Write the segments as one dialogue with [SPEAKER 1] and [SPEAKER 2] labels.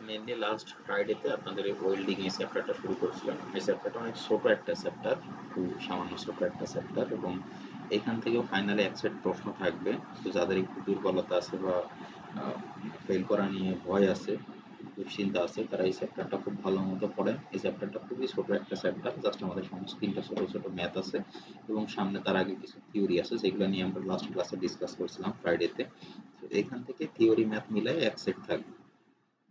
[SPEAKER 1] Mainly last ফ্রাইডেতে আপনাদের এই welding এই চ্যাপ্টারটা শুরু করছিলাম। এই চ্যাপ্টারটা অনেক ছোট একটা চ্যাপ্টার, খুব সামান্য ছোট একটা চ্যাপ্টার, এবং এখান থেকেও ফাইনালি এক সেট প্রশ্ন থাকবে। তো যাদের একটু দুর্বলতা আছে বা ফেল করা নিয়ে ভয় আছে, দুশ্চিন্তা আছে, তারা এই চ্যাপ্টারটা খুব ভালো মতো পড়েন। এই চ্যাপ্টারটা খুবই ছোট একটা চ্যাপ্টার, জাস্ট আমাদের সমস্ত 3টা ছোট ছোট ম্যাথ আছে এবং সামনে তার আগে কিছু থিওরি আছে যেগুলো নিয়ে আমরা লাস্ট ক্লাসে ডিসকাস করছিলাম ফ্রাইডেতে। তো এখান থেকে থিওরি ম্যাথ মিলাই এক সেট থাকবে।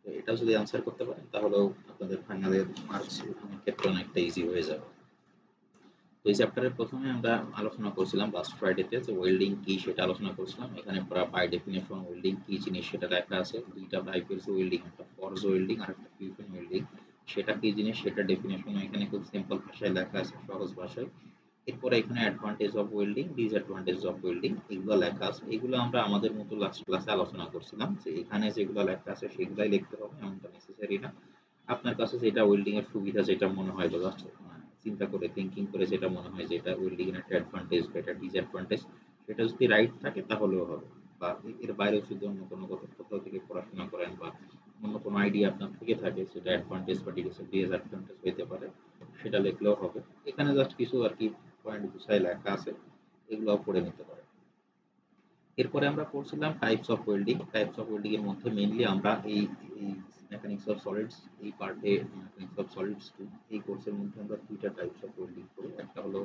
[SPEAKER 1] তো এটা যদি আনসার করতে পারেন তাহলেও আপনাদের ফাইনালের মার্কস ক্ষেত্রে অনেকটা ইজি হয়ে যাবে। তো এই চ্যাপ্টারের প্রথমে আমরা আলোচনা করছিলাম লাস্ট ফ্রাইডেতে যে ওয়েল্ডিং কি সেটা আলোচনা করছিলাম। এখানে পুরো বাই ডেফিনেশন ওয়েল্ডিং কি জিনিস সেটা লেখা আছে। দুইটা টাইপের ওয়েল্ডিং, একটা ফরজ ওয়েল্ডিং আর একটা ফিউশন ওয়েল্ডিং। সেটা কি জিনিস সেটা ডেফিনেশন এখানে খুব সিম্পল ভাষায় লেখা আছে, সহজ ভাষায়। এরপরে এখানে advantage of welding, disadvantage of welding এগুলো লেখা আছে। এগুলো আমরা আমাদের মতো লাস্ট ক্লাসে আলোচনা করছিলাম যে এখানে যেগুলো লেখা আছে সেগুলাই লিখতে হবে, এমনটা নেসেসারি না। আপনার কাছে যেটা ওয়েল্ডিং এর সুবিধা যেটা মনে হয় বা জাস্ট চিন্তা করে থিঙ্কিং করে যেটা মনে হয় যে এটা ওয়েল্ডিং এর একটা অ্যাডভান্টেজ বা এটা ডিসঅ্যাডভান্টেজ, সেটা যদি রাইট থাকে তাহলেও হবে। বা এর বাইরেও যদি অন্য কোনো কোথাও থেকে পড়াশোনা করেন বা অন্য কোনো আইডিয়া আপনার থেকে থাকে সেটা অ্যাডভান্টেজ বা ডিসঅ্যাডভান্টেজ হইতে পারে, সেটা লিখলেও হবে। এখানে জাস্ট কিছু আর কি পয়েন্ট গুছায় লেখা আছে, এগুলোও পড়ে নিতে পারেন। এরপরে আমরা পড়ছিলাম types of welding. Types of welding এর মধ্যে মেইনলি আমরা এই মেকানিক্স অফ সলিডস এই পার্টে, মেকানিক্স অফ সলিডস 2 এই কোর্সের মধ্যে আমরা দুইটা টাইপস অফ ওয়েল্ডিং করি। একটা হলো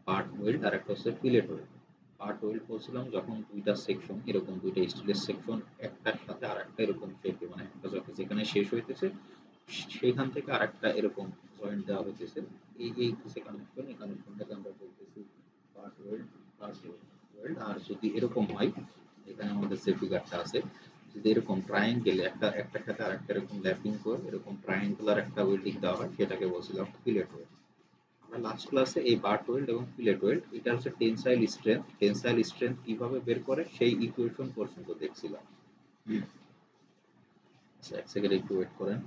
[SPEAKER 1] পার্ট ওয়েল্ড আর একটা হচ্ছে ফিলেট ওয়েল্ড। পার্ট ওয়েল্ড বলছিলাম যখন দুইটা সেকশন এরকম দুইটা স্টিলের সেকশন একটার সাথে আরেকটা এরকম শেপে, মানে একটা যখন যেখানে শেষ হইতেছে সেখান থেকে আরেকটা এরকম জয়েন্ট দেওয়া হইতেছে, এই হচ্ছে কানেকশন। এই কানেকশনটাকে আমরা বলতেছি পার্ট ওয়েল্ড, পার্ট ওয়েল্ড। আর যদি এরকম হয়, এখানে আমাদের যে ফিগারটা আছে, যদি এরকম ট্রায়াঙ্গেল একটা একটার সাথে আরেকটা এরকম ল্যাপিং করে এরকম ট্রায়াঙ্গুলার একটা ওয়েল্ডিং দেওয়া হয়, সেটাকে বলছিলাম ফিলেট ওয়েল্ড। আমরা লাস্ট ক্লাসে এই বাট ওয়েল্ড এবং ফিলেট ওয়েল্ড এটা হচ্ছে টেনসাইল স্ট্রেংথ কিভাবে বের করে সেই ইকুয়েশন পর্যন্ত দেখছিলাম। আচ্ছা, এক সেকেন্ড একটু ওয়েট করেন।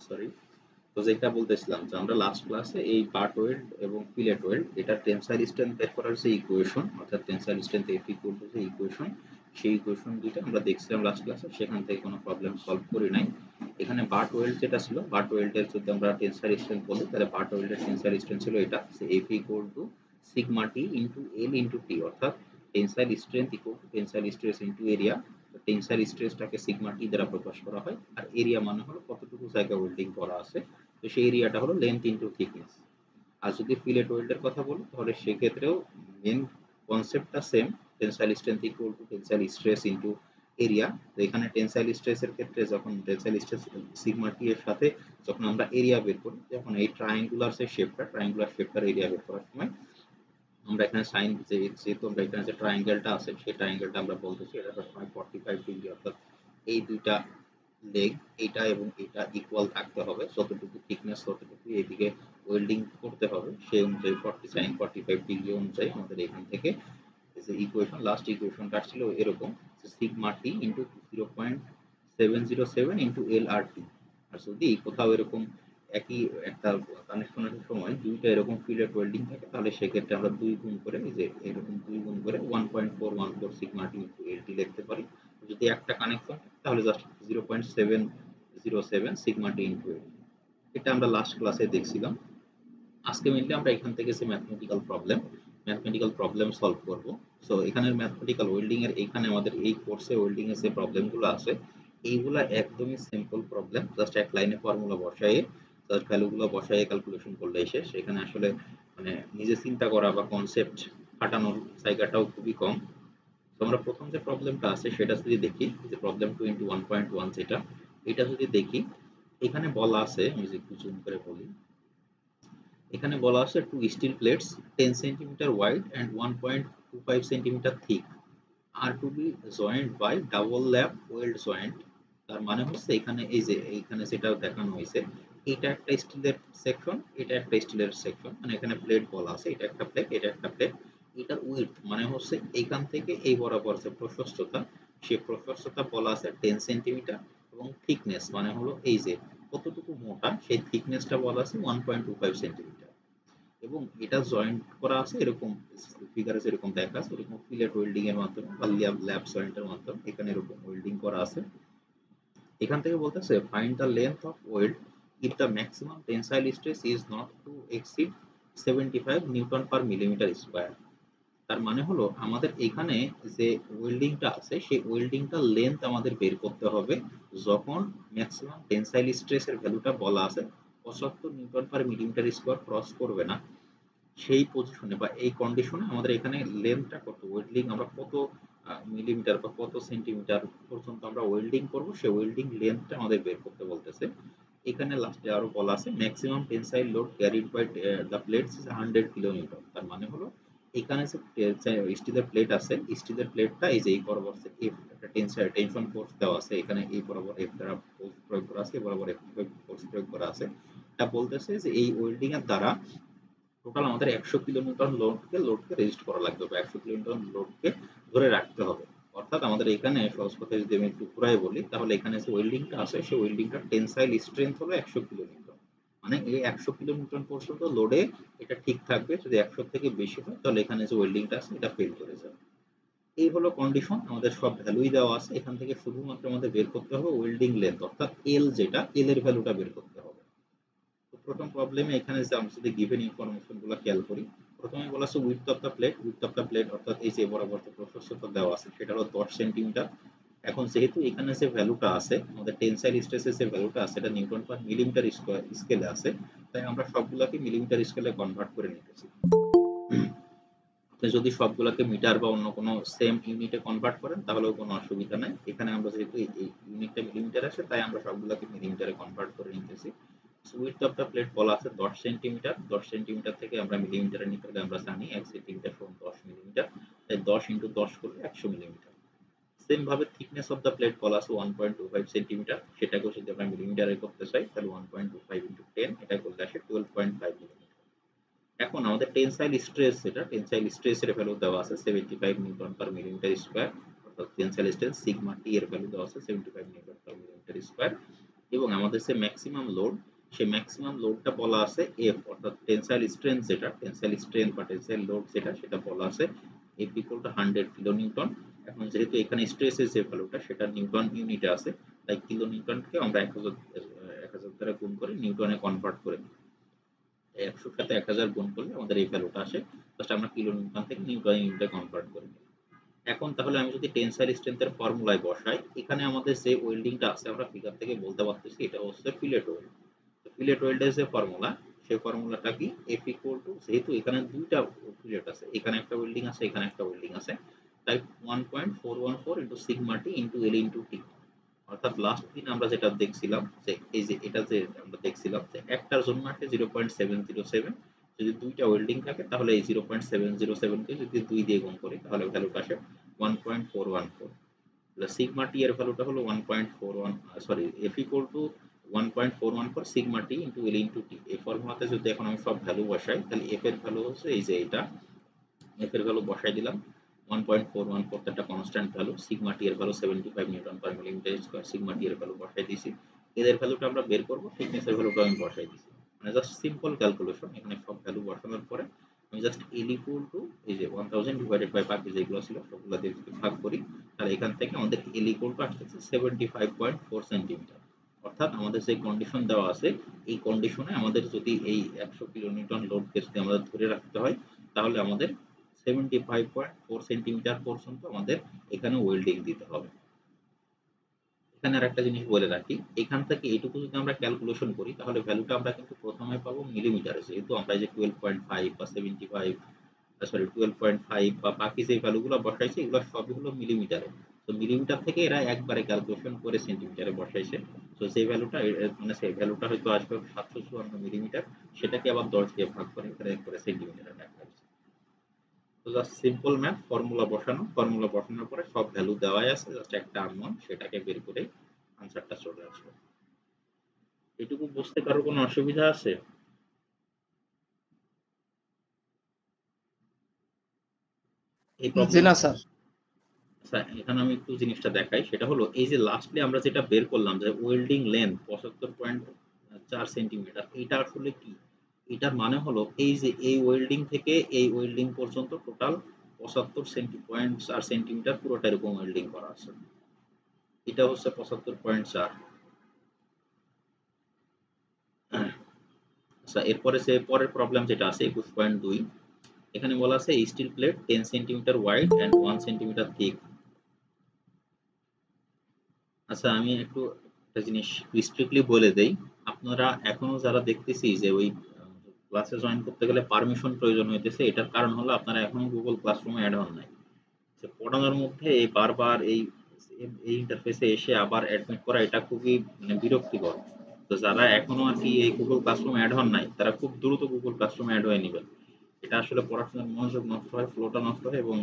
[SPEAKER 1] সরি, তো যেটা বলতেছিলাম যে আমরা লাস্ট ক্লাসে এই বাট ওয়েল্ড এবং ফিলেট ওয়েল্ড এটা টেনসাইল স্ট্রেংথ বের করার যে ইকুয়েশন, অর্থাৎ tensile strength F equal two যে ইকুয়েশন, সেই ইকুয়েশন দুইটা আমরা দেখছিলাম লাস্ট ক্লাসে, সেখান থেকে কোনো প্রবলেম সলভ করি নাই। এখানে বাট ওয়েল্ড যেটা ছিল, বাট ওয়েল্ডের যদি আমরা টেনসাইল স্ট্রেংথ বলি তাহলে বাট ওয়েল্ডের টেনসাইল স্ট্রেংথ ছিল এটা, F equal to sigma T into L into T, অর্থাৎ tensile strength equal to tensile stress into area. Tensile স্ট্রেসটাকে সিগমা টি দ্বারা প্রকাশ করা হয়, আর এরিয়া মানে হলো কতটুকু জায়গা ওয়েল্ডিং করা আছে, তো সেই এরিয়াটা হলো লেন্থ ইন্টু থিকনেস। আর যদি ফিলেট ওয়েল্ডের কথা বলি তাহলে সেক্ষেত্রেও মেন কনসেপ্টটা same, tensile strength equal to tensile stress into area. তো এখানে টেনসাইল স্ট্রেসের ক্ষেত্রে যখন টেনসাইল স্ট্রেস সিগমা টি এর সাথে যখন আমরা এরিয়া বের করি, যখন এই ট্রায়াঙ্গুলার শেপটার এরিয়া বের করার সময় আমরা এখানে সাইন যেহেতু আমরা এখানে যে ট্রায়াঙ্গেলটা আছে সেই ট্রায়াঙ্গেলটা আমরা বলতেছি এটা সবসময় 45 ডিগ্রি, অর্থাৎ এই দুইটা লেগ এইটা এবং এটা ইকুয়াল থাকতে হবে, যতটুকু থিকনেস ততটুকু এদিকে ওয়েল্ডিং করতে হবে, সেই অনুযায়ী 45 ডিগ্রি অনুযায়ী আমাদের এখান থেকে যে ইকুয়েশন লাস্ট ইকুয়েশনটা আসছিল এরকম, sigma T into 0.707 into L আর টি। আর যদি কোথাও এরকম একই একটা কানেকশনের সময় দুইটা এরকম ফিলেট ওয়েল্ডিং থাকে তাহলে সেক্ষেত্রে আমরা দুই গুণ করে এই যে এরকম দুই গুণ করে 1.414 সিগমা টি ইন্টু এল টি লিখতে পারি। যদি একটা কানেকশন তাহলে জাস্ট 0.707 সিগমা টি ইন্টু এল। এটা আমরা লাস্ট ক্লাসে দেখছিলাম। আজকে মেইনলি আমরা এখান থেকে যে ম্যাথমেটিক্যাল প্রবলেম সলভ করব। সো এখানের ম্যাথমেটিক্যাল ওয়েল্ডিং এর এখানে আমাদের এই কোর্সে ওয়েল্ডিং এর যে প্রবলেমগুলো আছে এইগুলা একদমই সিম্পল প্রবলেম, জাস্ট এক লাইনে ফর্মুলা বসায়ে জাস্ট ভ্যালুগুলো বসায়ে ক্যালকুলেশন করলেই শেষ। এখানে আসলে মানে নিজে চিন্তা করা বা কনসেপ্ট খাটানোর জায়গাটাও খুবই কম। তো আমরা প্রথম যে প্রবলেমটা আছে সেটা যদি দেখি, যে প্রবলেম 2 ইন্টু 1.1 যেটা, এটা যদি দেখি এখানে বলা আছে, আমি যদি একটু জুম করে বলি, এখানে বলা আছে two steel plates 10 centimetre wide and 1.25 centimetre thick are to be joined by double lap weld joint তার মানে হচ্ছে এখানে এই যে এইখানে যেটা দেখানো হয়েছে, এটা একটা স্টিলের সেকশন, এটা একটা স্টিলের সেকশন, মানে এখানে প্লেট বলা আছে, এটা একটা প্লেট, এটা একটা প্লেট। এটার উইডথ মানে হচ্ছে এখান থেকে এই বরাবর যে প্রশস্ততা, সেই প্রশস্ততা বলা আছে 10 সেন্টিমিটার, এবং থিকনেস মানে হলো এই যে কতটুকু মোটা সেই থিকনেসটা বলা আছে 1.25 সেন্টিমিটার। এবং এটা জয়েন্ট করা আছে এরকম ফিগারে যেরকম দেখা আছে এরকম ফিলেট ওয়েল্ডিং এর মাধ্যমে বা ল্যাব জয়েন্টের মাধ্যমে এখানে এরকম ওয়েল্ডিং করা আছে। এখান থেকে বলতেছে find the length of weld if the maximum tensile stress is not to exceed 75 newton per millimetre square. তার মানে হলো আমাদের এখানে যে ওয়েল্ডিংটা আছে সেই ওয়েল্ডিংটা লেন্থ আমাদের বের করতে হবে যখন ম্যাক্সিমাম টেনসাইল স্ট্রেসের ভ্যালুটা বলা আছে 75 newton per millimetre square cross করবে না, সেই পজিশনে বা এই কন্ডিশনে আমাদের এখানে লেন্থটা কত, ওয়েল্ডিং আমরা কত মিলিমিটার বা কত সেন্টিমিটার পর্যন্ত আমরা ওয়েল্ডিং করব সেই ওয়েল্ডিং লেন্থটা আমাদের বের করতে বলতেছে। এখানে লাস্টে আরো বলা আছে maximum tensile load carried by the plates is 100 kilonewton. তার মানে হলো এখানে যে স্টিলের প্লেট আছে, স্টিলের প্লেটটা এই যে এই বরাবর এফ একটা টেনশন ফোর্স দেওয়া আছে, এখানে এই বরাবর এফ দ্বারা ফোর্স প্রয়োগ করা আছে, এই বরাবর এফ ফোর্স প্রয়োগ করা আছে। এটা বলতেছে যে এই ওয়েল্ডিং এর দ্বারা টোটাল আমাদের 100 কিলোনিউটন লোডকে রেজিস্ট করা লাগবে বা 100 কিলোনিউটন লোডকে ধরে রাখতে হবে। অর্থাৎ আমাদের এখানে সহজ কথায় যদি আমি একটু ঘুরাই বলি তাহলে এখানে যে ওয়েল্ডিংটা আছে সেই ওয়েল্ডিংটার টেনসাইল স্ট্রেংথ হলো 100 কিলোনিউটন। মানে এই 100 কিলোনিউটন পর্যন্ত লোডে এটা ঠিক থাকবে, যদি 100 থেকে বেশি হয় তাহলে এখানে যে ওয়েল্ডিংটা আছে এটা ফেল করে যাবে। এই হলো কন্ডিশন, আমাদের সব ভ্যালুই দেওয়া আছে, এখান থেকে শুধুমাত্র আমাদের বের করতে হবে ওয়েল্ডিং লেন্থ অর্থাৎ এল, যেটা এল এর ভ্যালুটা বের করতে হবে। তো প্রথম প্রবলেমে এখানে যে আমরা যদি গিভেন ইনফরমেশন গুলো খেয়াল করি, প্রথমে বলা আছে width of the plate, width of the plate অর্থাৎ এই যে বরাবর যে প্রশস্ততা দেওয়া আছে সেটা হলো 10 সেন্টিমিটার। এখন যেহেতু এখানে যে ভ্যালুটা আছে আমাদের টেনসাইল স্ট্রেসের যে ভ্যালুটা আছে এটা নিউটন পার মিলিমিটার স্কয়ার স্কেলে আছে, তাই আমরা সবগুলোকে মিলিমিটার স্কেলে কনভার্ট করে নিতেছি। আপনি যদি সবগুলোকে মিটার বা অন্য কোনো সেম ইউনিটে কনভার্ট করেন তাহলেও কোনো অসুবিধা নাই। এখানে আমরা যেহেতু এই ইউনিটটা মিলিমিটার আছে তাই আমরা সবগুলোকে মিলিমিটারে কনভার্ট করে নিতেছি। উইডথ অফ দ্য প্লেট বলা আছে 10 সেন্টিমিটার, 10 সেন্টিমিটার থেকে আমরা মিলিমিটারে নিতে হলে আমরা জানি 1 সেন্টিমিটার সমান 10 মিলিমিটার, তাই 10 ইনটু 10 করলে 100 মিলিমিটার। সেম ভাবে থিকনেস অফ দ্য প্লেট বলা আছে 1.25 সেন্টিমিটার, সেটাকেও যদি আমরা মিলিমিটারে করতে চাই তাহলে 1.25 ইনটু 10 এটা করলে আসে 12.5 মিলিমিটার। এখন আমাদের টেনসাইল স্ট্রেস, যেটা টেনসাইল স্ট্রেসের ভ্যালু দেওয়া আছে 75 নিউটন পার মিলিমিটার স্কয়ার, অর্থাৎ টেনসাইল স্ট্রেস সিগমা টি এর ভ্যালু দেওয়া আছে 75 নিউটন পার মিলিমিটার স্কয়ার। এবং আমাদের যে ম্যাক্সিমাম লোড, সেই ম্যাক্সিমাম লোডটা বলা আছে এফ, অর্থাৎ টেনসাইল স্ট্রেংথ যেটা, টেনসাইল স্ট্রেংথ বা টেনসাইল লোড যেটা সেটা বলা আছে F equal two 100 kilo Newton. এখন যেহেতু এখানে স্ট্রেসের যে ভ্যালুটা সেটা নিউটন ইউনিটে আছে, তাই কিলো নিউটনকে আমরা 1000 দ্বারা গুণ করে নিউটনে কনভার্ট করে দিই। 100 সাথে 1000 গুণ করলে আমাদের এই ভ্যালুটা আসে, জাস্ট আমরা কিলো নিউটন থেকে নিউটন ইউনিটে কনভার্ট করে নিই। এখন তাহলে আমি যদি টেনসাইল স্ট্রেংথের ফর্মুলায় বসাই, এখানে আমাদের যে ওয়েল্ডিংটা আছে আমরা ফিগার থেকে বলতে পারতেছি এটা হচ্ছে ফিলেট ওয়েল্ড। তো ফিলেট ওয়েল্ডের যে ফর্মুলা, সেই ফর্মুলাটা কি, এফ ইকুয়াল টু, যেহেতু এখানে দুইটা ফিলেট আছে, এখানে একটা ওয়েল্ডিং আছে এখানে একটা ওয়েল্ডিং আছে, তাই 1.414 ইনটু সিগমা টি ইনটু এল ইনটু টি। অর্থাৎ লাস্ট দিন আমরা যেটা দেখছিলাম যে এই যে এটা যে আমরা দেখছিলাম যে একটার জন্য আসে 0.707, যদি দুইটা ওয়েল্ডিং থাকে তাহলে এই 0.707 কে যদি 2 দিয়ে গুণ করি তাহলে ভ্যালুটা আসে 1.414। প্লাস সিগমা টি এর ভ্যালুটা হলো 1.41, sorry F equal two 1.414 sigma টি ইনটু এল ইনটু টি। এই ফর্মুলাতে যদি এখন আমি সব ভ্যালু বসাই তাহলে এফ এর ভ্যালু হচ্ছে এই যে এটা, এফ এর ভ্যালু বসাই দিলাম 1.414, একটা কনস্ট্যান্ট ভ্যালু, সিগমা টি এর value 75 newton per millimetre square, sigma T এর ভ্যালু বসাই দিয়েছি, এদের ভ্যালুটা আমরা বের করব, থিকনেস এর ভ্যালুটা আমি বসাই দিয়েছি। মানে জাস্ট সিম্পল ক্যালকুলেশন, এখানে সব ভ্যালু বসানোর পরে আমি জাস্ট এল ইকুয়াল টু এই যে 1000 ডিভাইডেড বাই বাকি যেগুলো ছিল সবগুলো দিয়ে যদি ভাগ করি তাহলে এখান থেকে আমাদের এল ইকুয়াল টু আসছে 75.4 সেন্টিমিটার। অর্থাৎ আমাদের যে কন্ডিশন দেওয়া আছে এই কন্ডিশনে আমাদের যদি এই 100 কিলোনিউটন লোডকে যদি আমাদের ধরে রাখতে হয় তাহলে আমাদের 75.4 সেন্টিমিটার পর্যন্ত আমাদের এখানে ওয়েল্ডিং দিতে হবে। এখানে আরেকটা জিনিস বলে রাখি, এখান থেকে এইটুকু যদি আমরা ক্যালকুলেশন করি তাহলে ভ্যালুটা আমরা কিন্তু প্রথমে পাবো মিলিমিটারে, যেহেতু আমরা এই যে 12.5 বা 75 সরি 12.5 বা বাকি যে ভ্যালুগুলো বসাইছে এগুলো সবই হলো মিলিমিটারে। তো মিলিমিটার থেকে এরা একবারে ক্যালকুলেশন করে সেন্টিমিটারে বসাইছে। তো সেই ভ্যালুটা মানে সেই ভ্যালুটা হয়তো আসবে 754 মিলিমিটার, সেটাকে আবার 10 দিয়ে ভাগ করে এখানে করে সেন্টিমিটারে রাখা হয়েছে। তো জাস্ট সিম্পল ম্যাথ, ফর্মুলা বসানো, ফর্মুলা বসানোর পরে সব ভ্যালু দেওয়াই আছে, জাস্ট একটা আননোন সেটাকে বের করে আনসারটা চলে আসবে। এটুকু বুঝতে কারো কোনো অসুবিধা আছে? এই
[SPEAKER 2] জি
[SPEAKER 1] প্রবলেম
[SPEAKER 2] না স্যার।
[SPEAKER 1] আচ্ছা, এখানে আমি একটু জিনিসটা দেখাই, সেটা হলো এই যে লাস্টলি আমরা যেটা বের করলাম যে ওয়েল্ডিং লেন্থ ৭৫.৪ সেন্টিমিটার, এটা আসলে কি? এটার মানে হলো এই যে এই ওয়েল্ডিং থেকে এই ওয়েল্ডিং পর্যন্ত টোটাল ৭৫.৪ সেন্টিমিটার পুরোটা এরকম ওয়েল্ডিং করা আছে। এটা হচ্ছে ৭৫.৪। আচ্ছা, এরপরে যে পরের প্রবলেম যেটা আছে ২১.২, এখানে বলা আছে still plate 10 centimetre wide and 1 centimetre thick. আচ্ছা, আমি একটু একটা জিনিস স্ট্রিক্টলি বলে দেই। আপনারা এখনো যারা দেখতেছি যে ওই ক্লাসে জয়েন করতে গেলে পারমিশন প্রয়োজন হইতেছে, এটার কারণ হলো আপনারা এখনো গুগল ক্লাসরুমে অ্যাড হন নাই। যে পড়ানোর মধ্যে এই বারবার এই ইন্টারফেসে এসে আবার অ্যাডমিট করা, এটা খুবই মানে বিরক্তিকর। তো যারা এখনো আর কি এই গুগল ক্লাসরুমে অ্যাড হন নাই, তারা খুব দ্রুত গুগল ক্লাসরুমে অ্যাড হয়ে নেবেন। এটা আসলে পড়াশোনার মনোযোগ নষ্ট হয়, ফ্লোটা নষ্ট হয় এবং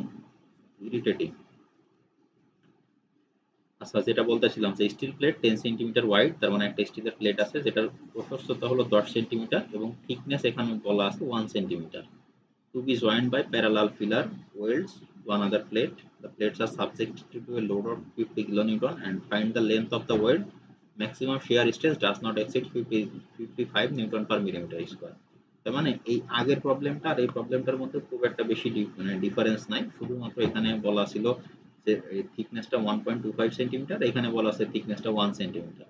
[SPEAKER 1] ইরিটেটিং। আচ্ছা, যেটা বলতেছিলাম যে স্টিল প্লেট 10 সেন্টিমিটার ওয়াইড, তার মানে একটা স্টিলের প্লেট আছে যেটার প্রশস্ততা হলো 10 সেন্টিমিটার এবং থিকনেস এখানে বলা আছে 1 centimetre. To be joined by parallel pillar welds to another plate. The plates are subjected to a load of 50 kilonewton and find the length of the weld. Maximum shear stress does not exceed 55 newton per millimeter square. তার মানে এই আগের প্রবলেমটা আর এই প্রবলেমটার মধ্যে খুব একটা বেশি মানে ডিফারেন্স নাই, শুধুমাত্র এখানে বলা ছিল যে থিকনেসটা 1.25 সেন্টিমিটার, এখানে বলা আছে থিকনেসটা 1 সেন্টিমিটার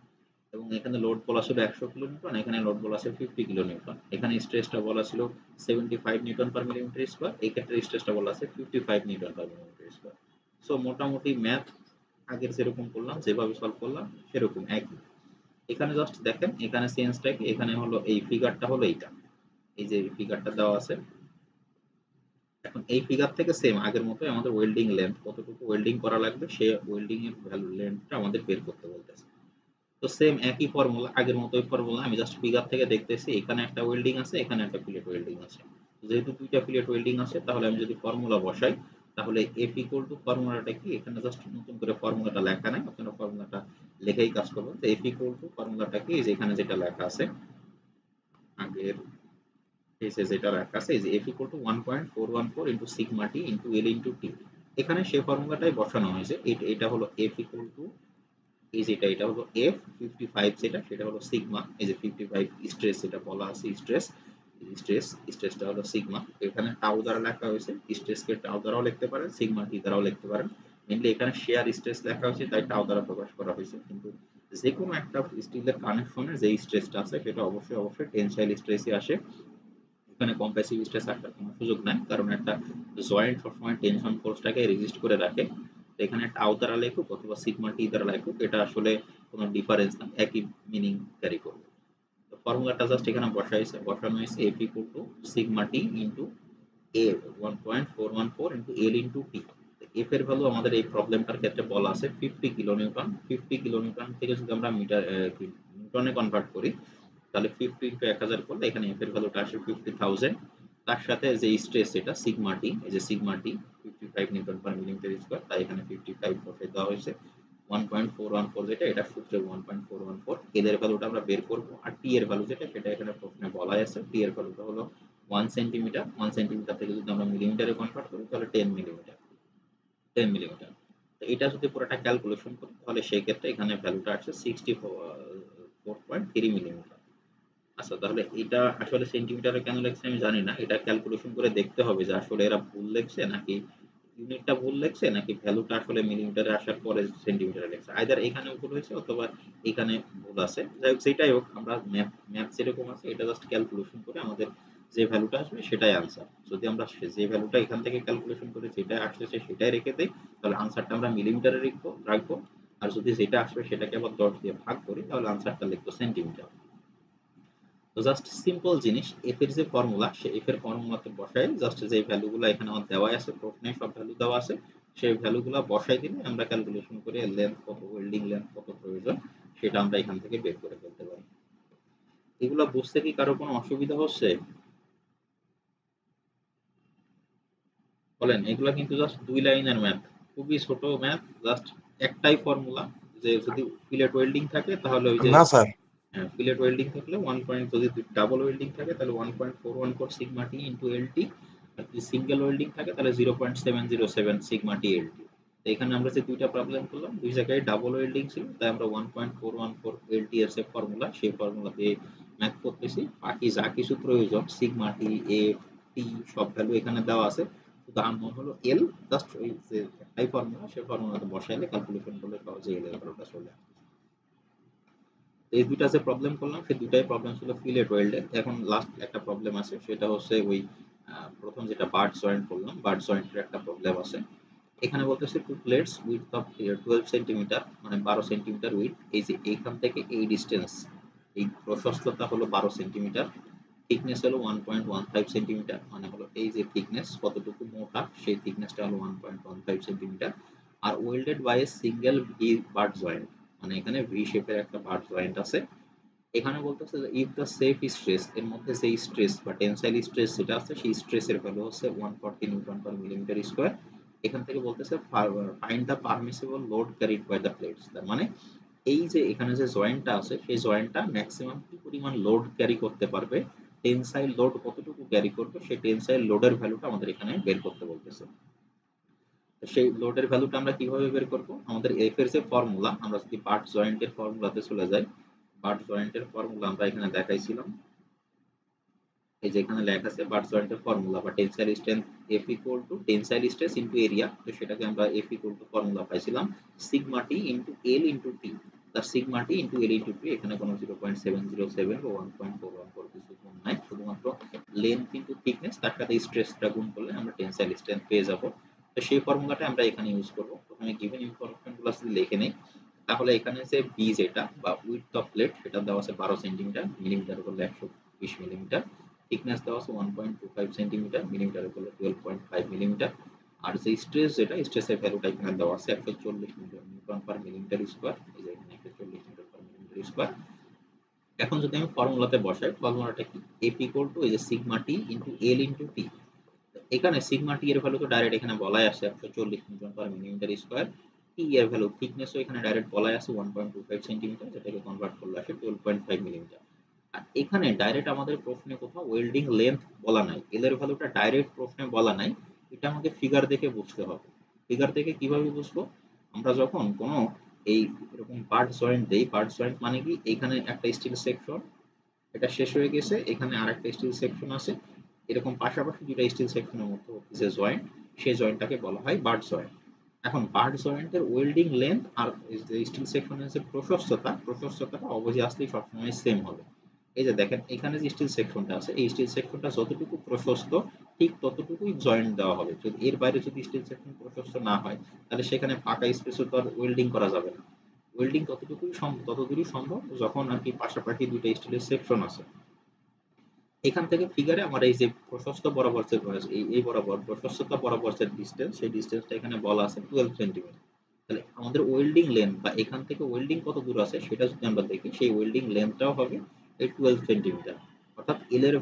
[SPEAKER 1] এবং এখানে লোড বলা ছিল 100 কিলোনিউটন, এখানে লোড বলা আছে 50 কিলোনিউটন। এখানে স্ট্রেসটা বলা ছিল 75 নিউটন পার মিলিমিটার স্কয়ার, এই ক্ষেত্রে স্ট্রেসটা বলা আছে 55 Newton per millimetre square. So মোটামুটি ম্যাথ আগের যেরকম করলাম, যেভাবে সলভ করলাম সেরকম একই। এখানে জাস্ট দেখেন এখানে চেঞ্জটা কি, এখানে হলো এই ফিগারটা হলো এইটা, এই যে ফিগারটা দেওয়া আছে। এখন এই ফিগার থেকে সেম আগের মতো আমাদের ওয়েল্ডিং লেন্থ কতটুকু ওয়েল্ডিং করা লাগবে, সে ওয়েল্ডিং এর ভ্যালু লেন্থটা আমাদের বের করতে বলতেছে। তো সেম একই ফর্মুলা, আগের মতোই ফর্মুলা, আমি জাস্ট ফিগার থেকে দেখতেছি এখানে একটা ওয়েল্ডিং আছে, এখানে একটা ফিলেট ওয়েল্ডিং আছে। যেহেতু দুইটা ফিলেট ওয়েল্ডিং আছে, তাহলে আমি যদি ফর্মুলা বসাই, তাহলে এফ ইকুয়াল টু ফর্মুলাটা কি, এখানে জাস্ট নতুন করে ফর্মুলাটা লেখা নাই, আপনারা ফর্মুলাটা লেখাই কাজ করবেন। তো এফ ইকুয়াল টু ফর্মুলাটা কি, যে এখানে যেটা লেখা আছে আগের পেজে যেটা লেখা আছে, এই যে F equal two 1.414 into sigma টি ইনটু এল ইনটু টি। এখানে সেই ফর্মুলাটাই বসানো হয়েছে। এটা হলো এফ ইকুয়াল টু, এই যেটা এটা হলো এফ 55, যেটা সেটা হলো সিগমা, এই যে 55 স্ট্রেস যেটা বলা আছে, স্ট্রেসটা হলো সিগমা। এখানে টাউ দ্বারা লেখা হয়েছে, স্ট্রেসকে টাউ দ্বারাও লিখতে পারেন, সিগমা টি দ্বারাও লিখতে পারেন। মেইনলি এখানে শেয়ার স্ট্রেস লেখা হয়েছে তাই টাউ দ্বারা প্রকাশ করা হয়েছে, কিন্তু যে কোনো একটা স্টিলের কানেকশনে যে স্ট্রেসটা আছে সেটা অবশ্যই অবশ্যই টেনসাইল স্ট্রেসই আসে। এখানে কম্প্রেসিভ স্ট্রেস আসার কোনো সুযোগ নাই, কারণ একটা জয়েন্ট সবসময় টেনশন ফোর্সটাকে রেজিস্ট করে রাখে। তো এখানে টাউ দ্বারা লেখুক অথবা সিগমা টি দ্বারা লেখুক, এটা আসলে কোনো ডিফারেন্স না, একই মিনিং ক্যারি করবে। তো ফর্মুলাটা জাস্ট এখানে বসানো হয়েছে F equal to sigma T into a 1.414 into L into T. F এর ভ্যালু আমাদের এই প্রবলেমটার ক্ষেত্রে বলা আছে 50 কিলোনিউটন। 50 কিলোনিউটন থেকে যদি আমরা নিউটনে কনভার্ট করি, তাহলে 50 ইনটু 1000 করলে এখানে এফ এর ভ্যালুটা আসে 50,000। তার সাথে যে স্ট্রেস এটা সিগমা টি, এই যে সিগমা টি 55 নিউটন পার মিলিমিটার স্কয়ার, তাই এখানে 55 বসিয়ে দেওয়া হয়েছে। 1.414 যেটা, এটা সূত্রে 1.414, এল এর ভ্যালুটা আমরা বের করব, আর টি এর ভ্যালু যেটা সেটা এখানে প্রশ্নে বলা আছে, টি এর ভ্যালুটা হলো 1 সেন্টিমিটার। 1 সেন্টিমিটার থেকে যদি আমরা মিলিমিটারে কনভার্ট করি তাহলে 10 মিলিমিটার, 10 মিলিমিটার। তো এটা যদি পুরোটা ক্যালকুলেশন করি তাহলে সেই ক্ষেত্রে এখানে ভ্যালুটা আসছে 64.3 মিলিমিটার। আচ্ছা, তাহলে এটা আসলে সেন্টিমিটারে কেন লেখছে আমি জানি না, এটা ক্যালকুলেশন করে দেখতে হবে যে আসলে এরা ভুল লেখছে নাকি ইউনিটটা ভুল লেখছে নাকি ভ্যালুটা আসলে মিলিমিটারে আসার পরে সেন্টিমিটারে লেখছে। আইদার এখানে ভুল হয়েছে অথবা এখানে ভুল আছে। যাই হোক, সেটাই হোক, আমরা ম্যাথ যেরকম আছে এটা জাস্ট ক্যালকুলেশন করে আমাদের যে ভ্যালুটা আসবে সেটাই আনসার। যদি আমরা যে ভ্যালুটা এখান থেকে ক্যালকুলেশন করে যেটা আসছে সেটাই রেখে দেই, তাহলে আনসারটা আমরা মিলিমিটারে রাখবো। আর যদি যেটা আসবে সেটাকে আবার 10 দিয়ে ভাগ করি, তাহলে আনসারটা লিখবো সেন্টিমিটার। তো জাস্ট সিম্পল জিনিস, এফ এর যে ফর্মুলা, সে এফ এর ফর্মুলাতে বসাই জাস্ট যে ভ্যালুগুলো এখানে আমার দেওয়া আছে, প্রশ্নে সব ভ্যালু দেওয়া আছে, সেই ভ্যালুগুলো বসাই দিলে আমরা ক্যালকুলেশন করে লেন্থ কত, ওয়েল্ডিং লেন্থ কত প্রয়োজন, সেটা আমরা এখান থেকে বের করে ফেলতে পারি। এগুলো বুঝতে কি কারো কোনো অসুবিধা হচ্ছে? বলেন। এগুলো কিন্তু জাস্ট 2 লাইনের ম্যাথ, খুবই ছোট ম্যাথ, জাস্ট একটাই ফর্মুলা, যে যদি ফিলেট ওয়েল্ডিং থাকে তাহলে ওই যে
[SPEAKER 2] না স্যার,
[SPEAKER 1] ফিলেট ওয়েল্ডিং থাকলে 1 পয়েন্ট, যদি ডাবল ওয়েল্ডিং থাকে তাহলে 1.414 সিগমা টি ইনটু এলটি, আর যদি সিঙ্গেল ওয়েল্ডিং থাকে তাহলে 0.707 সিগমা টি এলটি। তো এখানে আমরা যে দুইটা প্রবলেম করলাম, দুই জায়গায় ডাবল ওয়েল্ডিং ছিল, তাই আমরা 1.414 এলটি এর যে ফর্মুলা, সেই ফর্মুলা দিয়ে ম্যাথ করতেছি। বাকি যা কিছু প্রয়োজন সিগমা টি, এফ, টি সব ভ্যালু এখানে দেওয়া আছে, শুধু আননোন হলো এল। জাস্ট ওই যে একটাই ফর্মুলা, সেই ফর্মুলাতে বসাইলে ক্যালকুলেশন করলে সহজে এল এর ভ্যালুটা চলে আসে। এই দুইটা যে প্রবলেম করলাম সেই দুইটাই প্রবলেম ছিল ফিলেট ওয়েল্ডের। এখন লাস্ট একটা প্রবলেম আছে, সেটা হচ্ছে ওই প্রথম যেটা বার্ড জয়েন্ট করলাম, বার্ড জয়েন্টের একটা প্রবলেম আছে। এখানে বলতেছে two plates width of 12 centimetre, মানে 12 সেন্টিমিটার উইথ। এই যে এইখান থেকে এই ডিস্টেন্স, এই প্রশস্ততা হলো 12 সেন্টিমিটার, থিকনেস হলো 1.15 সেন্টিমিটার, মানে হলো এই যে থিকনেস কতটুকু মোটা সেই থিকনেসটা হলো 1.15 সেন্টিমিটার, আর welded by a single V butt joint, মানে এখানে ভি শেপের একটা বার্ড জয়েন্ট আছে। এখানে বলতেছে যে ইফ দ্য সেফ স্ট্রেস, এর মধ্যে যে স্ট্রেস বা টেনসাইল স্ট্রেস যেটা আছে সেই স্ট্রেসের ভ্যালু হচ্ছে 140 নিউটন পার মিলিমিটার স্কয়ার। এখান থেকে বলতেছে find the permissible load carried by the plates, তার মানে এই যে এখানে যে জয়েন্টটা আছে সেই জয়েন্টটা ম্যাক্সিমাম কি পরিমাণ লোড ক্যারি করতে পারবে, টেনসাইল লোড কতটুকু ক্যারি করবে, সেই টেনসাইল লোডের ভ্যালুটা আমাদের এখানে বের করতে বলতেছে। সেই লোডের ভ্যালুটা আমরা কিভাবে বের করব, আমাদের এফ এর যে ফর্মুলা, আমরা যদি বাট জয়েন্টের ফর্মুলাতে চলে যাই, বাট জয়েন্টের ফর্মুলা আমরা এখানে দেখাইছিলাম, এই যে এখানে লেখা আছে বাট জয়েন্টের ফর্মুলা বা tensile strength F equal to tensile stress into area. তো সেটাকে আমরা এফ ইকুয়াল টু ফর্মুলা পাইছিলাম সিগমা টি ইনটু এল ইনটু টি। তার সিগমা টি ইনটু এল ইনটু টি, এখানে কোনো 0.707 বা 1.414 কিছু গুণ নাই, শুধুমাত্র লেন্থ ইনটু থিকনেস তার সাথে স্ট্রেসটা গুণ করলে আমরা টেনসাইল স্ট্রেংথ পেয়ে যাব। তো সেই ফর্মুলাটা আমরা এখানে ইউজ করব। প্রথমে গিভেন ইনফরমেশনগুলো যদি লিখে নেই, তাহলে এখানে যে বি যেটা বা উইডথ অফ প্লেট সেটা দেওয়া আছে 12 সেন্টিমিটার, মিলিমিটার করলে 120 মিলিমিটার, থিকনেস দেওয়া আছে 1.25 সেন্টিমিটার, মিলিমিটার করলে 12.5 মিলিমিটার, আর যে স্ট্রেস যেটা স্ট্রেসের ভ্যালুটা এখানে দেওয়া আছে 140 নিউটন পার মিলিমিটার স্কয়ার, এই যে এখানে 140 নিউটন পার মিলিমিটার স্কয়ার। এখন যদি আমি ফর্মুলাতে বসাই, ফর্মুলাটা কি, এফ ইকুয়াল টু এই যে সিগমা টি ইনটু এল ইনটু টি। এখানে সিগমা টি এর ভ্যালু তো ডাইরেক্ট এখানে বলাই আছে 140 নিউটন পার মিলিমিটার স্কয়ার, টি এর ভ্যালু থিকনেসও এখানে ডাইরেক্ট বলাই আছে 1.25 সেন্টিমিটার, যেটাকে কনভার্ট করলে আসে 12.5 মিলিমিটার। আর এখানে ডাইরেক্ট আমাদের প্রশ্নে কোথাও ওয়েল্ডিং লেন্থ বলা নাই, এল এর ভ্যালুটা ডাইরেক্ট প্রশ্নে বলা নাই, এটা আমাকে ফিগার দেখে বুঝতে হবে। ফিগার দেখে কিভাবে বুঝবো, আমরা যখন কোনো এই এরকম পার্ট জয়েন্ট দেই, পার্ট জয়েন্ট মানে কি, এখানে একটা স্টিল সেকশন, এটা শেষ হয়ে গেছে, এখানে আরেকটা স্টিল সেকশন আছে, এরকম পাশাপাশি দুইটা স্টিল সেকশনের মধ্যে যে জয়েন্ট, সেই জয়েন্টটাকে বলা হয় বাট জয়েন্ট। এখন বাট জয়েন্টের ওয়েল্ডিং লেন্থ আর স্টিল সেকশনের যে প্রশস্ততা, প্রশস্ততাটা অবভিয়াসলি সবসময় সেম হবে। এই যে দেখেন এখানে যে স্টিল সেকশনটা আছে, এই স্টিল সেকশনটা যতটুকু প্রশস্ত ঠিক ততটুকুই জয়েন্ট দেওয়া হবে। যদি এর বাইরে যদি স্টিল সেকশন প্রশস্ত না হয়, তাহলে সেখানে ফাঁকা স্পেসে তো আর ওয়েল্ডিং করা যাবে না। ওয়েল্ডিং ততদূরই সম্ভব যখন আর কি পাশাপাশি দুইটা স্টিলের সেকশন আছে। এখান থেকে ফিগারে আমার এই যে প্রশস্ত বরাবর যে এই বরাবর প্রশস্ততা বরাবর যে ডিসটেন্স, সেই ডিসটেন্সটা এখানে বলা আছে 12 সেন্টিমিটার। তাহলে আমাদের ওয়েল্ডিং লেন্থ বা এখান থেকে ওয়েল্ডিং কত দূর আছে সেটা যদি আমরা দেখি, সেই ওয়েল্ডিং লেন্থটাও হবে এই 12 সেন্টিমিটার। অর্থাৎ এল এর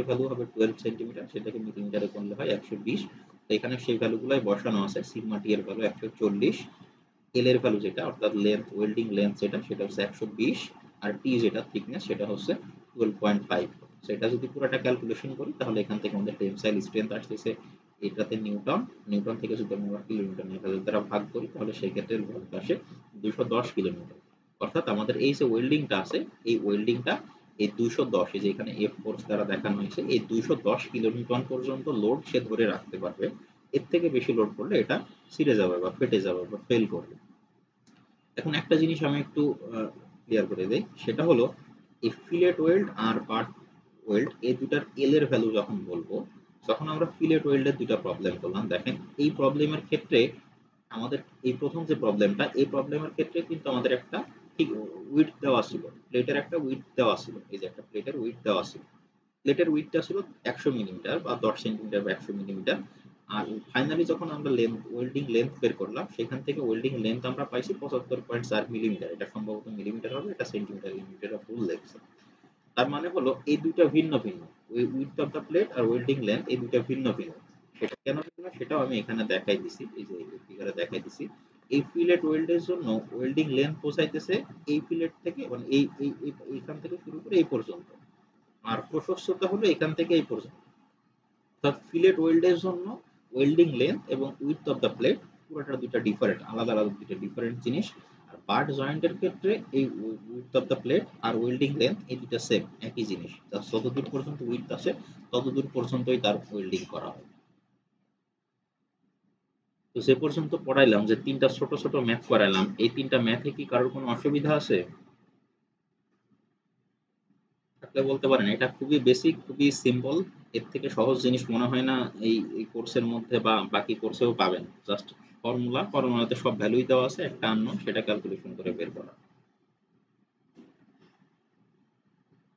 [SPEAKER 1] ভ্যালু হবে 12 সেন্টিমিটার, সেটাকে মিলিমিটারে করলে হয় 120। তো এখানে সেই ভ্যালুগুলাই বসানো আছে, সিগমা টি এর ভ্যালু 140, এল এর ভ্যালু যেটা অর্থাৎ লেন্থ, ওয়েল্ডিং লেন্থ যেটা সেটা হচ্ছে 120, আর টি যেটা থিকনেস সেটা হচ্ছে 12.5। সেটা যদি পুরোটা ক্যালকুলেশন করি তাহলে এখান থেকে আমাদের টেনসাইল স্ট্রেংথ আসতেছে, এটাতে নিউটন, নিউটন থেকে যদি আমরা কিলোমিটার 1000 দ্বারা ভাগ করি তাহলে সেই ক্ষেত্রে ভ্যালুটা আসে 210 কিলোমিটার। অর্থাৎ আমাদের এই যে ওয়েল্ডিংটা আছে, এই ওয়েল্ডিংটা এই 210, এই যে এখানে এফ ফোর্স দ্বারা দেখানো হয়েছে, এই 210 কিলোনিউটন পর্যন্ত লোড সে ধরে রাখতে পারবে। এর থেকে বেশি লোড করলে এটা ছিঁড়ে যাবে বা ফেটে যাবে বা ফেল করবে। এখন একটা জিনিস আমি একটু ক্লিয়ার করে দেই, সেটা হলো এই ফিলেট ওয়েল্ড আর বাট ওয়েল্ড এই দুটার এল এর ভ্যালু যখন বলবো, যখন আমরা ফিলেট ওয়েল্ডের দুটা প্রবলেম করলাম, দেখেন এই প্রবলেমের ক্ষেত্রে আমাদের এই প্রথম যে প্রবলেমটা, এই প্রবলেমের ক্ষেত্রে কিন্তু আমাদের একটা ঠিক উইডথ দেওয়া ছিল, প্লেটের একটা উইডথ দেওয়া ছিল, এই যে একটা প্লেটের উইডথ দেওয়া ছিল, প্লেটের উইডথটা ছিল 100 মিলিমিটার বা 10 সেন্টিমিটার বা 100 মিলিমিটার। আর ফাইনালি যখন আমরা ওয়েল্ডিং লেন্থ বের করলাম, সেখান থেকে ওয়েল্ডিং লেন্থ আমরা পাইছি 75.4 মিলিমিটার, এটা সম্ভবত মিলিমিটার হবে, এটা সেন্টিমিটার ইউনিটের ভুল লেখছে। তার মানে হলো এই দুইটা ভিন্ন ভিন্ন, ওই উইডথ অফ দ্য প্লেট আর ওয়েল্ডিং লেন্থ এই দুইটা ভিন্ন ভিন্ন। সেটা কেন ভিন্ন সেটাও আমি এখানে দেখাই দিছি, এই যে ফিগারে দেখাই দিছি। এই ফিলেট ওয়েল্ডের জন্য ওয়েল্ডিং লেন্থ পৌঁছাইতেছে এই ফিলেট থেকে, মানে এইখান থেকে শুরু করে এই পর্যন্ত, আর প্রশস্ততা হলো এখান থেকে এই পর্যন্ত। অর্থাৎ ফিলেট ওয়েল্ডের জন্য ওয়েল্ডিং লেন্থ এবং উইডথ অফ দ্য প্লেট পুরোটা দুইটা ডিফারেন্ট, আলাদা আলাদা দুইটা ডিফারেন্ট জিনিস। আর বাট জয়েন্টের ক্ষেত্রে এই উইডথ অফ দ্য প্লেট আর ওয়েল্ডিং লেন্থ এই দুটো সেম, একই জিনিস। যতদূর পর্যন্ত উইডথ আসে ততদূর পর্যন্তই তার ওয়েল্ডিং করা হয়। তো যে পর্যন্ত পড়াইলাম, যে তিনটা ছোট ছোট ম্যাথ করাইলাম, এই তিনটা ম্যাথে কি কারোর কোনো অসুবিধা আছে? থাকলে বলতে পারেন। এটা খুবই বেসিক, খুবই সিম্পল। এর থেকে সহজ জিনিস মনে হয় না এই কোর্সের মধ্যে বা বাকি কোর্সেও পাবেন। জাস্ট ফর্মুলাতে সব ভ্যালুই দেওয়া আছে, একটা আননোন সেটা ক্যালকুলেশন করে বের করা।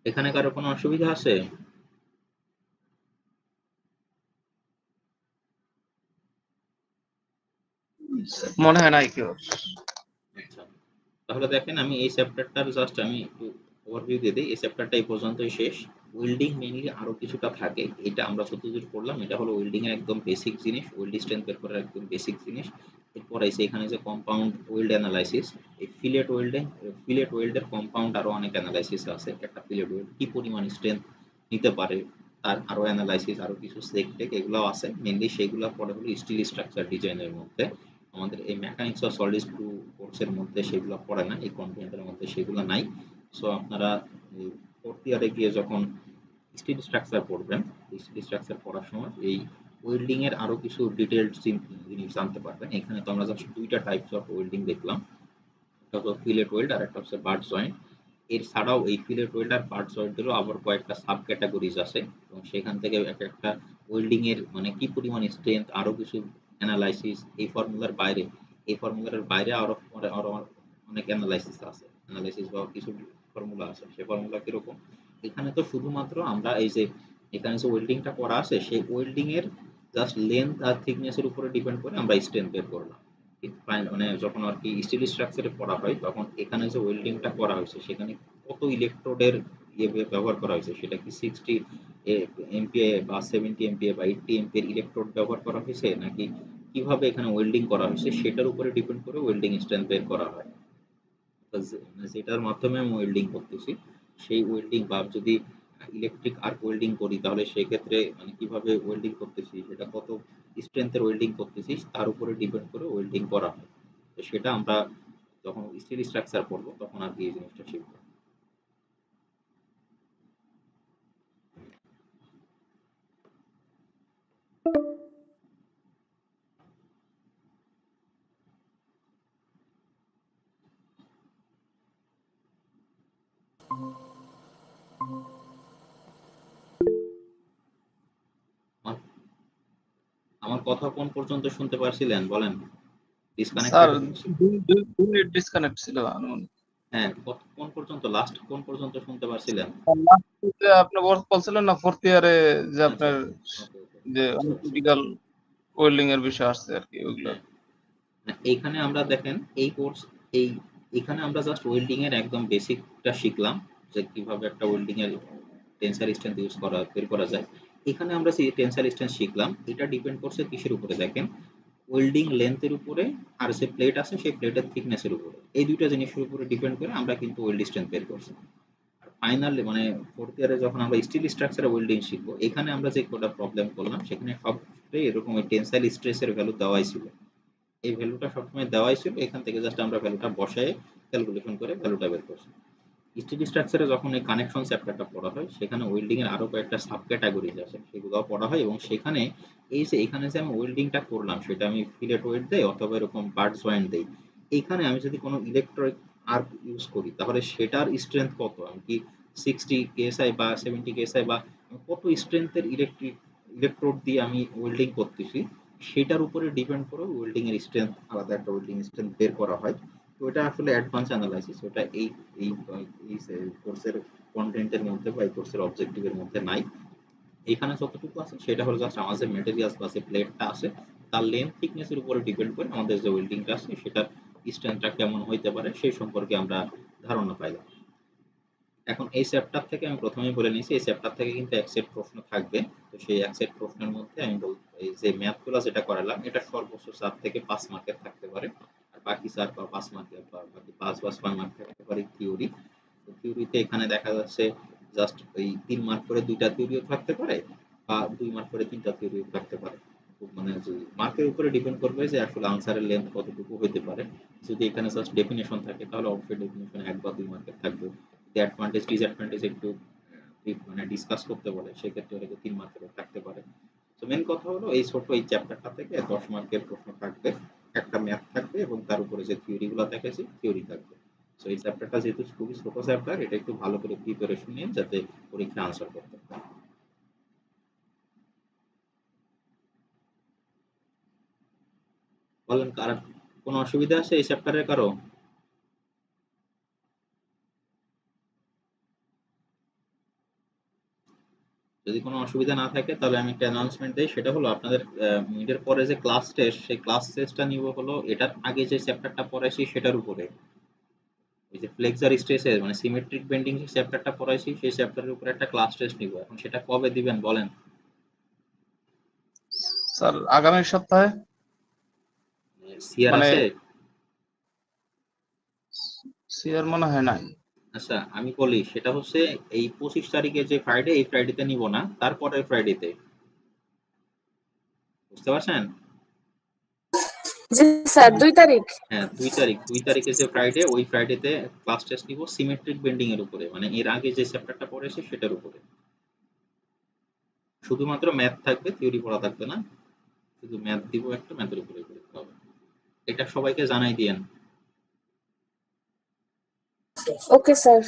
[SPEAKER 1] এখানে কারো কোনো অসুবিধা আছে?
[SPEAKER 2] মনে হয় নাই কেউ।
[SPEAKER 1] আচ্ছা, তাহলে দেখেন আমি এই চ্যাপ্টারটার জাস্ট আমি একটু ওভারভিউ দিয়ে দিই। এই চ্যাপ্টারটা এই পর্যন্তই শেষ। ওয়েল্ডিং মেইনলি আরো কিছুটা থাকে, এটা আমরা যতদূর পড়লাম এটা হলো ওয়েল্ডিং এর একদম বেসিক জিনিস, ওয়েল্ড স্ট্রেংথ বের করার একদম বেসিক জিনিস। এরপর আছে এখানে যে কম্পাউন্ড ওয়েল্ড অ্যানালাইসিস, এই ফিলেট ওয়েল্ডের কম্পাউন্ড আরো অনেক অ্যানালাইসিস আছে। একটা ফিলেট ওয়েল্ড কি পরিমাণ স্ট্রেংথ নিতে পারে তার আরো অ্যানালাইসিস, আরো কিছু সেক টেক এগুলো আছে। মেইনলি সেগুলো পড়ে হলো স্টিল স্ট্রাকচার ডিজাইনের মধ্যে। আমাদের এই মেকানিক্স অফ সলিড স্ক্রু কোর্সের মধ্যে সেগুলো পড়ে না, এই কন্টেন্টের মধ্যে সেগুলো নাই। সো আপনারা ফোর্থ ইয়ারে গিয়ে যখন স্টিল স্ট্রাকচার পড়বেন, স্টিল স্ট্রাকচার পড়ার সময় এই ওয়েল্ডিং এর আরো কিছু ডিটেইলড জিনিস জানতে পারবেন। এখানে তো আমরা জাস্ট দুইটা টাইপস অফ ওয়েল্ডিং দেখলাম, একটা হলো ফিলেট ওয়েল্ড আর একটা হচ্ছে বাট জয়েন্ট। এর ছাড়াও এই ফিলেট ওয়েল্ড আর বাট জয়েন্টেরও আবার কয়েকটা সাব ক্যাটাগরিজ আছে, এবং সেখান থেকে এক একটা ওয়েল্ডিং এর মানে কি পরিমাণ স্ট্রেংথ আরো কিছু অ্যানালাইসিস, এই ফর্মুলার বাইরে আরো আরো অনেক অ্যানালাইসিস আছে, অ্যানালাইসিস বা কিছু ফর্মুলা আছে। সেই ফর্মুলা কিরকম? এখানে তো শুধুমাত্র আমরা এই যে এখানে যে ওয়েল্ডিংটা করা আছে সেই ওয়েল্ডিং এর জাস্ট লেন্থ আর থিকনেস এর উপরে ডিপেন্ড করে আমরা স্ট্রেংথ বের করলাম। মানে যখন আর কি স্টিল স্ট্রাকচারে পড়া হয় তখন এখানে যে ওয়েল্ডিংটা করা হয়েছে সেখানে কত ইলেকট্রোডের ব্যবহার করা হয়েছে, সেটা কি 60 এমপিএ বা 70 এমপিএ বা 80 এমপিএর ইলেকট্রোড ব্যবহার করা হয়েছে, নাকি কিভাবে এখানে ওয়েল্ডিং করা হয়েছে সেটার উপরে ডিপেন্ড করে ওয়েল্ডিং স্ট্রেংথ বের করা হয়। যেটার মাধ্যমে আমি ওয়েল্ডিং করতেছি সেই ওয়েল্ডিং, বা যদি ইলেকট্রিক আর্ক ওয়েল্ডিং করি তাহলে সেক্ষেত্রে মানে কিভাবে ওয়েল্ডিং করতেছি, সেটা কত স্ট্রেংথের ওয়েল্ডিং করতেছি তার উপরে ডিপেন্ড করে ওয়েল্ডিং করা হয়। তো সেটা আমরা যখন স্টিল স্ট্রাকচার পড়বো তখন আর কি এই জিনিসটা শিখবো। আমার আমার কথা কোন পর্যন্ত শুনতে পারছিলেন বলেন?
[SPEAKER 2] স্যার
[SPEAKER 1] ডিসকানেক্টেড হয়ে গেছে?
[SPEAKER 2] 2 মিনিট ডিসকানেক্ট ছিল
[SPEAKER 1] হ্যাঁ, কোন পর্যন্ত, লাস্ট কোন পর্যন্ত শুনতে পারছিলেন?
[SPEAKER 2] আপনি বলছিলেন না ফোর্থ ইয়ারে যে
[SPEAKER 1] আচ্ছা
[SPEAKER 2] আপনার
[SPEAKER 1] আচ্ছা, ওকে ওকে,
[SPEAKER 2] যে
[SPEAKER 1] বুঝতে
[SPEAKER 2] অনেক
[SPEAKER 1] পারছি।
[SPEAKER 2] ক্রিটিক্যাল ওয়েল্ডিং এর বিষয় আসছে আর কি ওইগুলো।
[SPEAKER 1] হ্যাঁ, না, এইখানে আমরা দেখেন এই কোর্স, এই এখানে আমরা জাস্ট ওয়েল্ডিং এর একদম বেসিকটা শিখলাম, যে কিভাবে একটা ওয়েল্ডিং এর টেনসাইল স্ট্রেংথ ইউজ করা বের করা যায়। এখানে আমরা সেই টেনসাইল স্ট্রেংথ শিখলাম, এটা ডিপেন্ড করছে কিসের উপরে দেখেন, ওয়েল্ডিং লেন্থের উপরে আর যে প্লেট আছে সেই প্লেটের থিকনেসের উপরে, এই দুইটা জিনিসের উপরে ডিপেন্ড করে আমরা কিন্তু ওয়েল্ড স্ট্রেংথ বের করছি। আর ফাইনালি মানে ফোর্থ ইয়ারে যখন আমরা স্টিল স্ট্রাকচারে ওয়েল্ডিং শিখবো, এখানে আমরা যে কটা প্রবলেম করলাম সেখানে সবটাই এরকম ওই টেনসাইল স্ট্রেসের ভ্যালু দেওয়াই ছিল, এই ভ্যালুটা সবসময় দেওয়াই ছিল, এখান থেকে জাস্ট আমরা ভ্যালুটা বসায় ক্যালকুলেশন করে ভ্যালুটা বের করছি। স্টিল স্ট্রাকচারে যখন এই কানেকশন চ্যাপ্টারটা পড়া হয় সেখানে ওয়েল্ডিং এর আরো কয়েকটা সাব ক্যাটাগরিজ আছে, সেগুলো পড়া হয়। এবং সেখানে এই যে এখানে যে আমি ওয়েল্ডিংটা করলাম সেটা আমি ফিলেট ওয়েল্ড দেই অথবা এরকম বাট জয়েন্ট দেই, এইখানে আমি যদি কোনো ইলেকট্রিক আর্ক ইউজ করি তাহলে সেটার স্ট্রেংথ কত, আমি কি 60 কেএসআই বা 70 কেএসআই বা কত স্ট্রেংথের ইলেকট্রোড দিয়ে আমি ওয়েল্ডিং করতেছি, সেটার উপরে ডিপেন্ড করে ওয়েল্ডিং এর স্ট্রেংথ, আলাদা একটা ওয়েল্ডিং স্ট্রেংথ বের করা হয়। তো এটা আসলে অ্যাডভান্স অ্যানালাইসিস, ওটা এই এই কোর্সের কন্টেন্টের মধ্যে বা এই কোর্সের অবজেক্টিভের মধ্যে নাই। এখানে যতটুকু আছে সেটা হলো জাস্ট আমাদের মেটেরিয়ালস বা যে প্লেটটা আছে তার লেন্থ থিকনেস এর উপরে ডিপেন্ড করে আমাদের যে ওয়েল্ডিংটা আছে সেটার স্ট্রেংথটা কেমন হইতে পারে সেই সম্পর্কে আমরা ধারণা পাইলাম। এখন এই চ্যাপ্টার থেকে আমি প্রথমেই বলে নিয়েছি, এই চ্যাপ্টার থেকে কিন্তু এক সেট প্রশ্ন থাকবে। তো সেই এক সেট প্রশ্নের মধ্যে আমি এই যে ম্যাথগুলো যেটা করালাম এটা সর্বোচ্চ 4 থেকে 5 মার্কের থাকতে পারে। আর বাকি 4 বা 5 মার্কের বা বাকি 5 বা 6 মার্ক থাকতে পারে থিওরি। তো থিওরিতে এখানে দেখা যাচ্ছে জাস্ট ওই 3 মার্ক করে 2টা থিওরিও থাকতে পারে বা 2 মার্ক করে 3টা থিওরিও থাকতে পারে। মানে যে মার্কের উপরে ডিপেন্ড করবে যে আসলে আনসারের লেন্থ কতটুকু হতে পারে। যদি এখানে জাস্ট ডেফিনেশন থাকে তাহলে অবশ্যই ডেফিনেশন 1 বা 2 মার্কের থাকবে। যদি অ্যাডভান্টেজ ডিসঅ্যাডভান্টেজ একটু মানে ডিসকাস করতে বলে সেক্ষেত্রে হয়তো 3 মার্কেরও থাকতে পারে। তো মেন কথা হলো এই ছোট এই চ্যাপ্টারটা থেকে 10 মার্কের প্রশ্ন থাকবে, একটা ম্যাথ থাকবে এবং তার উপরে যে থিওরি গুলো দেখেছি থিওরি থাকবে। তো এই চ্যাপ্টারটা যেহেতু খুবই ছোট চ্যাপ্টার, এটা একটু ভালো করে প্রিপারেশন নিন যাতে পরীক্ষা আনসার করতে পারেন। বলেন কার কোনো অসুবিধা আছে এই চ্যাপ্টারের কারো? যদি কোনো অসুবিধা না থাকে তাহলে আমি একটা অ্যানাউন্সমেন্ট দেই, সেটা হলো আপনাদের মিডের পরে যে ক্লাস টেস্ট, সেই ক্লাস টেস্টটা নিব হলো এটার আগে যে চ্যাপ্টারটা পড়াইছি সেটার উপরে। ওই যে ফ্লেক্সার স্ট্রেসের মানে সিমেট্রিক বেন্ডিং যে চ্যাপ্টারটা পড়াইছি সেই চ্যাপ্টারের উপরে একটা ক্লাস টেস্ট নিব। এখন সেটা কবে দিবেন বলেন?
[SPEAKER 2] স্যার আগামী সপ্তাহে।
[SPEAKER 1] সিআর
[SPEAKER 2] মানে
[SPEAKER 1] আছে?
[SPEAKER 2] সিআর মনে হয় নাই।
[SPEAKER 1] আচ্ছা আমি বলি সেটা হচ্ছে এই 25 তারিখে যে ফ্রাইডে, এই ফ্রাইডেতে নিব না, তারপরের ফ্রাইডেতে। বুঝতে পারছেন?
[SPEAKER 3] জি স্যার 2 তারিখ।
[SPEAKER 1] হ্যাঁ 2 তারিখ, 2 তারিখে যে ফ্রাইডে ওই ফ্রাইডেতে ক্লাস টেস্ট নিব সিমেট্রিক বেন্ডিং এর উপরে, মানে এর আগে যে চ্যাপ্টারটা পড়েছি সেটার উপরে। শুধুমাত্র ম্যাথ থাকবে, থিওরি পড়া থাকবে না। শুধু ম্যাথ দিব, একটা ম্যাথের উপরে পরীক্ষা হবে। এটা সবাইকে জানাই দিয়েন।
[SPEAKER 3] Okay sir.